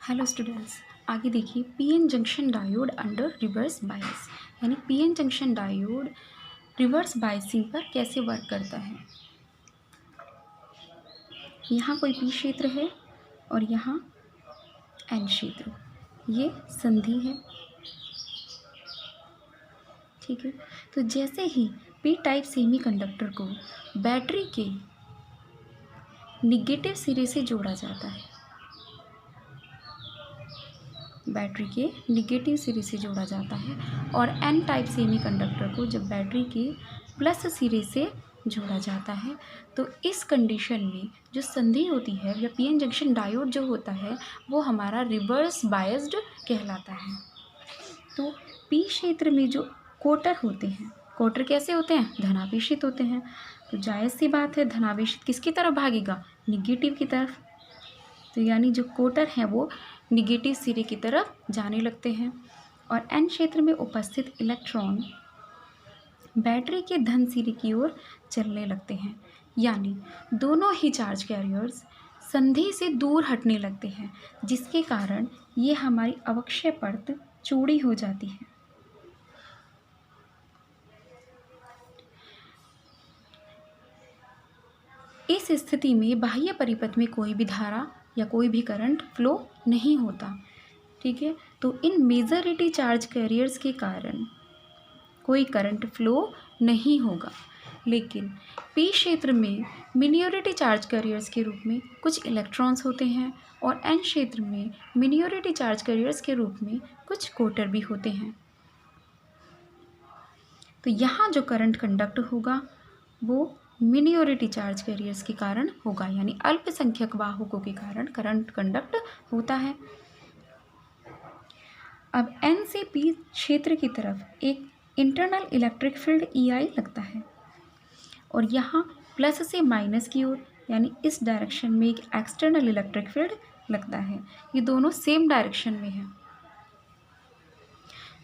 Hello students, आगे देखिए PN junction diode under reverse bias, यानी PN junction diode reverse biasing पर कैसे वर्क करता है। यहाँ कोई पी क्षेत्र है और यहाँ एन क्षेत्र, ये संधि है। ठीक है, तो जैसे ही पी टाइप सेमीकंडक्टर को बैटरी के निगेटिव सिरे से जोड़ा जाता है, बैटरी के निगेटिव सिरे से जोड़ा जाता है, और एन टाइप सेमीकंडक्टर को जब बैटरी के प्लस सिरे से जोड़ा जाता है, तो इस कंडीशन में जो संधि होती है या पीएन जंक्शन डायोड जो होता है वो हमारा रिवर्स बायस्ड कहलाता है। तो पी क्षेत्र में जो कोटर होते हैं, कोटर कैसे होते हैं? धनावेशित होते हैं। तो जायज़ सी बात है, धनावेशित किसकी तरफ भागेगा? निगेटिव की तरफ। तो यानी जो कोटर हैं वो निगेटिव सिरे की तरफ जाने लगते हैं, और एन क्षेत्र में उपस्थित इलेक्ट्रॉन बैटरी के धन सिरे की ओर चलने लगते हैं, यानी दोनों ही चार्ज कैरियर्स संधि से दूर हटने लगते हैं, जिसके कारण ये हमारी अवक्षय परत चौड़ी हो जाती है। इस स्थिति में बाह्य परिपथ में कोई भी धारा या कोई भी करंट फ्लो नहीं होता। ठीक है, तो इन मेजॉरिटी चार्ज कैरियर्स के कारण कोई करंट फ्लो नहीं होगा, लेकिन पी क्षेत्र में मिनियोरिटी चार्ज कैरियर्स के रूप में कुछ इलेक्ट्रॉन्स होते हैं, और एन क्षेत्र में मिनियोरिटी चार्ज कैरियर्स के रूप में कुछ कोटर भी होते हैं। तो यहाँ जो करंट कंडक्ट होगा वो मिनियोरिटी चार्ज कैरियर्स के कारण होगा, यानी अल्पसंख्यक वाहकों के कारण करंट कंडक्ट होता है। अब एन से पी क्षेत्र की तरफ एक इंटरनल इलेक्ट्रिक फील्ड EI लगता है, और यहाँ प्लस से माइनस की ओर यानी इस डायरेक्शन में एक एक्सटर्नल इलेक्ट्रिक फील्ड लगता है। ये दोनों सेम डायरेक्शन में है।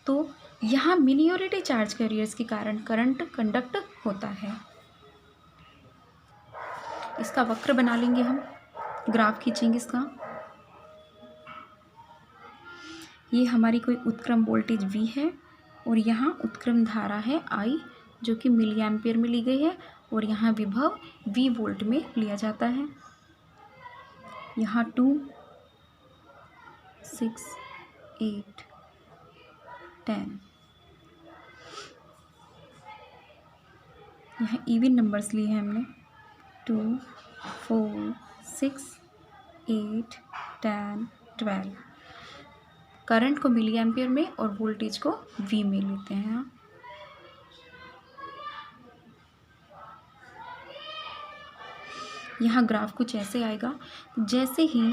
तो यहाँ मिनियोरिटी चार्ज कैरियर्स के कारण करंट कंडक्ट होता है। इसका वक्र बना लेंगे हम, ग्राफ खींचेंगे इसका। ये हमारी कोई उत्क्रम वोल्टेज V है, और यहाँ उत्क्रम धारा है I, जो कि मिली एम्पियर में ली गई है, और यहाँ विभव V वोल्ट में लिया जाता है। यहाँ 2, 6, 8, 10, यहाँ इवन नंबर्स लिए हैं हमने, 2, 4, 6, 8, 10, 12। करंट को मिली एम्पियर में और वोल्टेज को V में लेते हैं। यहाँ ग्राफ कुछ ऐसे आएगा, जैसे ही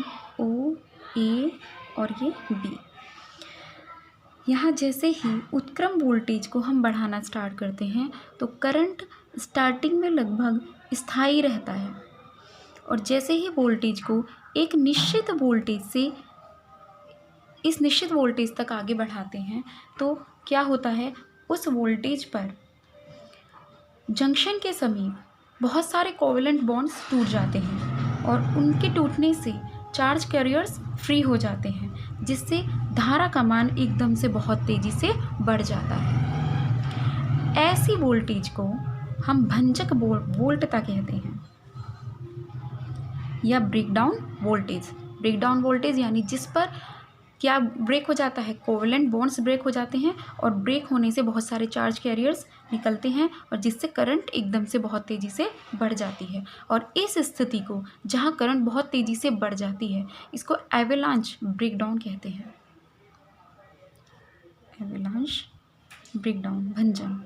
O, A और ये B, यहाँ जैसे ही उत्क्रम वोल्टेज को हम बढ़ाना स्टार्ट करते हैं तो करंट स्टार्टिंग में लगभग स्थायी रहता है, और जैसे ही वोल्टेज को एक निश्चित वोल्टेज से इस निश्चित वोल्टेज तक आगे बढ़ाते हैं तो क्या होता है, उस वोल्टेज पर जंक्शन के समीप बहुत सारे कोवेलेंट बॉन्ड्स टूट जाते हैं, और उनके टूटने से चार्ज कैरियर्स फ्री हो जाते हैं, जिससे धारा का मान एकदम से बहुत तेज़ी से बढ़ जाता है। ऐसी वोल्टेज को हम भंजक वोल्टता कहते हैं, या ब्रेकडाउन वोल्टेज। ब्रेकडाउन वोल्टेज यानी जिस पर क्या ब्रेक हो जाता है, कोवेलेंट बॉन्ड्स ब्रेक हो जाते हैं, और ब्रेक होने से बहुत सारे चार्ज कैरियर्स निकलते हैं, और जिससे करंट एकदम से बहुत तेज़ी से बढ़ जाती है। और इस स्थिति को, जहाँ करंट बहुत तेज़ी से बढ़ जाती है, इसको एवेलांच ब्रेकडाउन कहते हैं। एवेलांच ब्रेकडाउन, भंजन।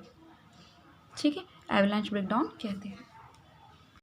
ठीक है, एवेलांच ब्रेकडाउन कहते हैं।